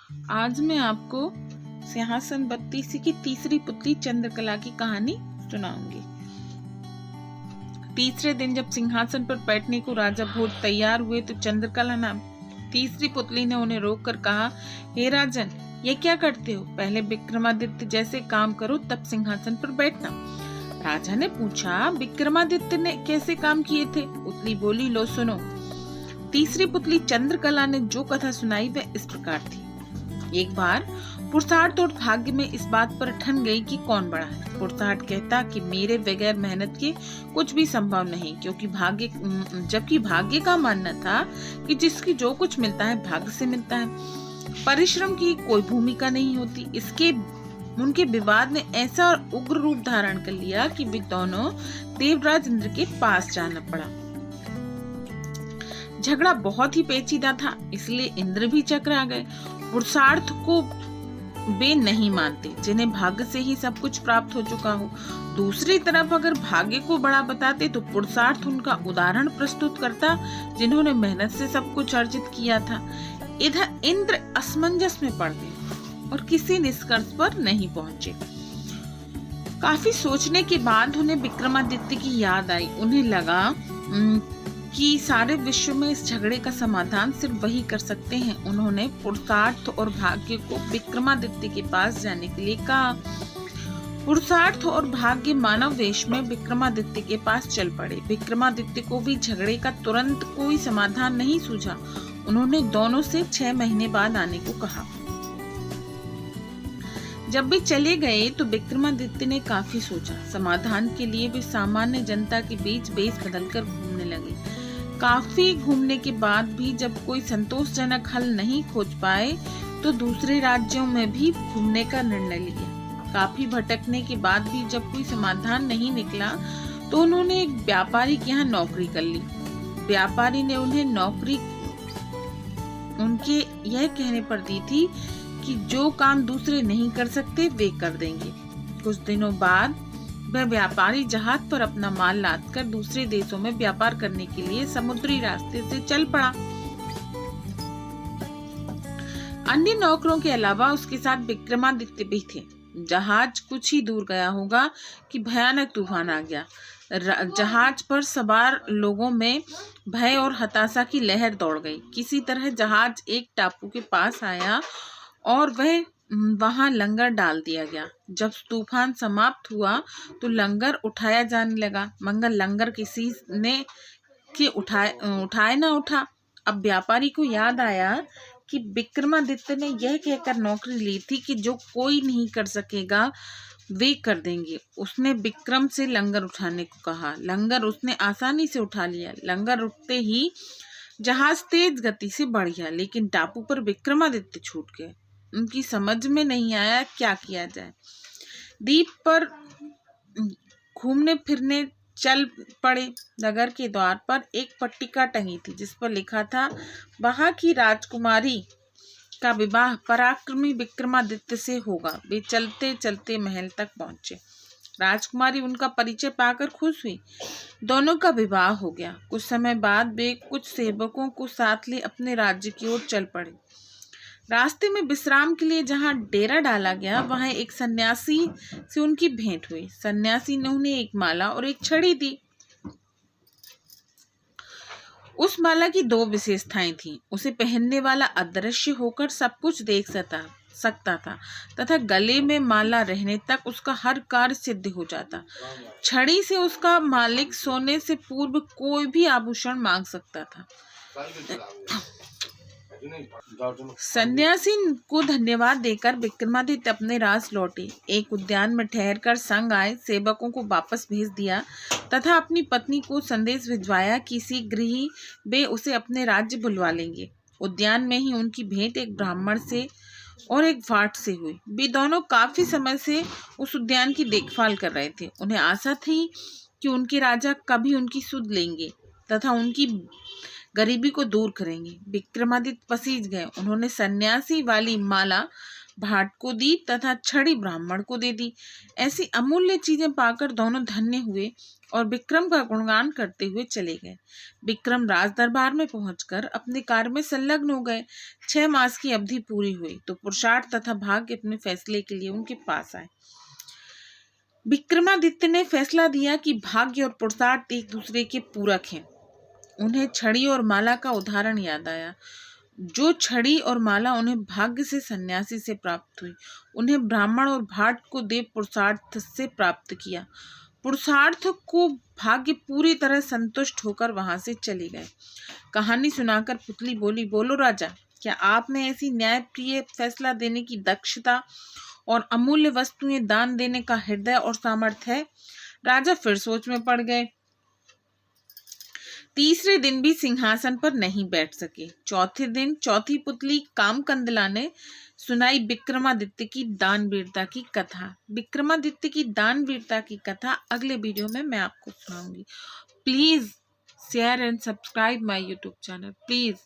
आज मैं आपको सिंहासन बत्तीसी की तीसरी पुत्री चंद्रकला की कहानी सुनाऊंगी। तीसरे दिन जब सिंहासन पर बैठने को राजा भोज तैयार हुए तो चंद्रकला नाम तीसरी पुतली ने उन्हें रोककर कहा, हे राजन, ये क्या करते हो? पहले विक्रमादित्य जैसे काम करो तब सिंहासन पर बैठना। राजा ने पूछा, विक्रमादित्य ने कैसे काम किए थे? पुतली बोली, लो सुनो। तीसरी पुतली चंद्रकला ने जो कथा सुनाई वह इस प्रकार थी। एक बार पुरुषार्थ और भाग्य में इस बात पर ठन गई कि कौन बड़ा है। पुरुषार्थ कहता कि मेरे बगैर मेहनत के कुछ भी संभव नहीं, जबकि भाग्य का मानना था कि जिसकी जो कुछ मिलता है भाग्य से मिलता है, परिश्रम की कोई भूमिका नहीं होती। उनके विवाद ने ऐसा उग्र रूप धारण कर लिया कि वे दोनों देवराज इंद्र के पास जाना पड़ा। झगड़ा बहुत ही पेचीदा था, इसलिए इंद्र भी चकरा गए। पुरुषार्थ को वे नहीं मानते जिन्हें भाग्य से ही सब कुछ प्राप्त हो चुका हो। दूसरी तरफ अगर भाग्य को बड़ा बताते तो पुरुषार्थ उनका उदाहरण प्रस्तुत करता जिन्होंने मेहनत से सब कुछ अर्जित किया था। इधर इंद्र असमंजस में पड़ गए और किसी निष्कर्ष पर नहीं पहुंचे। काफी सोचने के बाद उन्हें विक्रमादित्य की याद आई। उन्हें लगा कि सारे विश्व में इस झगड़े का समाधान सिर्फ वही कर सकते हैं। उन्होंने पुरुषार्थ और भाग्य को विक्रमादित्य के पास जाने के लिए कहा। पुरुषार्थ और भाग्य मानव वेश में विक्रमादित्य के पास चल पड़े। विक्रमादित्य को भी झगड़े का तुरंत कोई समाधान नहीं सूझा। उन्होंने दोनों से 6 महीने बाद आने को कहा। जब वे चले गए तो विक्रमादित्य ने काफी सोचा। समाधान के लिए वे सामान्य जनता के बीच बेस बदलकर घूमने लगे। काफी घूमने के बाद भी जब कोई संतोषजनक हल नहीं खोज पाए तो दूसरे राज्यों में भी घूमने का निर्णय लिया। काफी भटकने के बाद भी जब कोई समाधान नहीं निकला तो उन्होंने एक व्यापारी के यहाँ नौकरी कर ली। व्यापारी ने उन्हें नौकरी उनके यह कहने पर दी थी कि जो काम दूसरे नहीं कर सकते वे कर देंगे। कुछ दिनों बाद वह व्यापारी जहाज पर अपना माल लादकर दूसरे देशों में व्यापार करने के लिए समुद्री रास्ते से चल पड़ा। अन्य नौकरों के अलावा उसके साथ विक्रमादित्य भी थे। जहाज कुछ ही दूर गया होगा कि भयानक तूफान आ गया। जहाज पर सवार लोगों में भय और हताशा की लहर दौड़ गई। किसी तरह जहाज एक टापू के पास आया और वहां लंगर डाल दिया गया। जब तूफान समाप्त हुआ तो लंगर उठाया जाने लगा, मगर लंगर किसी ने उठाए ना उठा। अब व्यापारी को याद आया कि विक्रमादित्य ने यह कहकर नौकरी ली थी कि जो कोई नहीं कर सकेगा वे कर देंगे। उसने विक्रम से लंगर उठाने को कहा। लंगर उसने आसानी से उठा लिया। लंगर उठते ही जहाज तेज गति से बढ़ गया, लेकिन टापू पर विक्रमादित्य छूट गए। उनकी समझ में नहीं आया क्या किया जाए। द्वीप पर घूमने फिरने चल पड़े। नगर के द्वार पर एक पट्टिका टंगी थी जिस पर लिखा था, वहां की राजकुमारी का विवाह पराक्रमी विक्रमादित्य से होगा। वे चलते चलते महल तक पहुंचे। राजकुमारी उनका परिचय पाकर खुश हुई। दोनों का विवाह हो गया। कुछ समय बाद वे कुछ सेवकों को साथ ले अपने राज्य की ओर चल पड़े। रास्ते में विश्राम के लिए जहां डेरा डाला गया वहां एक सन्यासी से उनकी भेंट हुई। सन्यासी ने उन्हें एक माला और एक छड़ी दी। उस माला की 2 विशेषताएं थीं। उसे पहनने वाला अदृश्य होकर सब कुछ देख सकता था तथा गले में माला रहने तक उसका हर कार्य सिद्ध हो जाता। छड़ी से उसका मालिक सोने से पूर्व कोई भी आभूषण मांग सकता था। सन्यासी को धन्यवाद देकर विक्रमादित्य अपने राज लौटे। एक उद्यान में ठहरकर संग आए सेवकों को वापस भेज दिया तथा अपनी पत्नी को संदेश भिजवाया कि शीघ्र ही वे उसे अपने राज्य बुलवा लेंगे। उद्यान में ही उनकी भेंट एक ब्राह्मण से और एक वाट से हुई। वे दोनों काफी समय से उस उद्यान की देखभाल कर रहे थे। उन्हें आशा थी कि उनके राजा कभी उनकी सुध लेंगे तथा उनकी गरीबी को दूर करेंगे। विक्रमादित्य पसीज गए। उन्होंने सन्यासी वाली माला भाट को दी तथा छड़ी ब्राह्मण को दे दी। ऐसी अमूल्य चीजें पाकर दोनों धन्य हुए और विक्रम का गुणगान करते हुए चले गए। विक्रम राज दरबार में पहुंचकर अपने कार्य में संलग्न हो गए। 6 मास की अवधि पूरी हुई तो पुरुषार्थ तथा भाग्य अपने फैसले के लिए उनके पास आए। विक्रमादित्य ने फैसला दिया कि भाग्य और पुरुषार्थ एक दूसरे के पूरक हैं। उन्हें छड़ी और माला का उदाहरण याद आया। जो छड़ी और माला उन्हें भाग्य से सन्यासी से प्राप्त हुई, उन्हें ब्राह्मण और भाट को देव पुरुषार्थ से प्राप्त किया। पुरुषार्थ को भाग्य पूरी तरह संतुष्ट होकर वहां से चले गए। कहानी सुनाकर पुतली बोली, बोलो राजा, क्या आप में ऐसी न्यायप्रिय फैसला देने की दक्षता और अमूल्य वस्तुएं दान देने का हृदय और सामर्थ्य है? राजा फिर सोच में पड़ गए। तीसरे दिन भी सिंहासन पर नहीं बैठ सके। चौथे दिन चौथी पुतली कामकंदला ने सुनाई विक्रमादित्य की दानवीरता की कथा। विक्रमादित्य की दानवीरता की कथा अगले वीडियो में मैं आपको सुनाऊंगी। Please share and subscribe my YouTube channel please.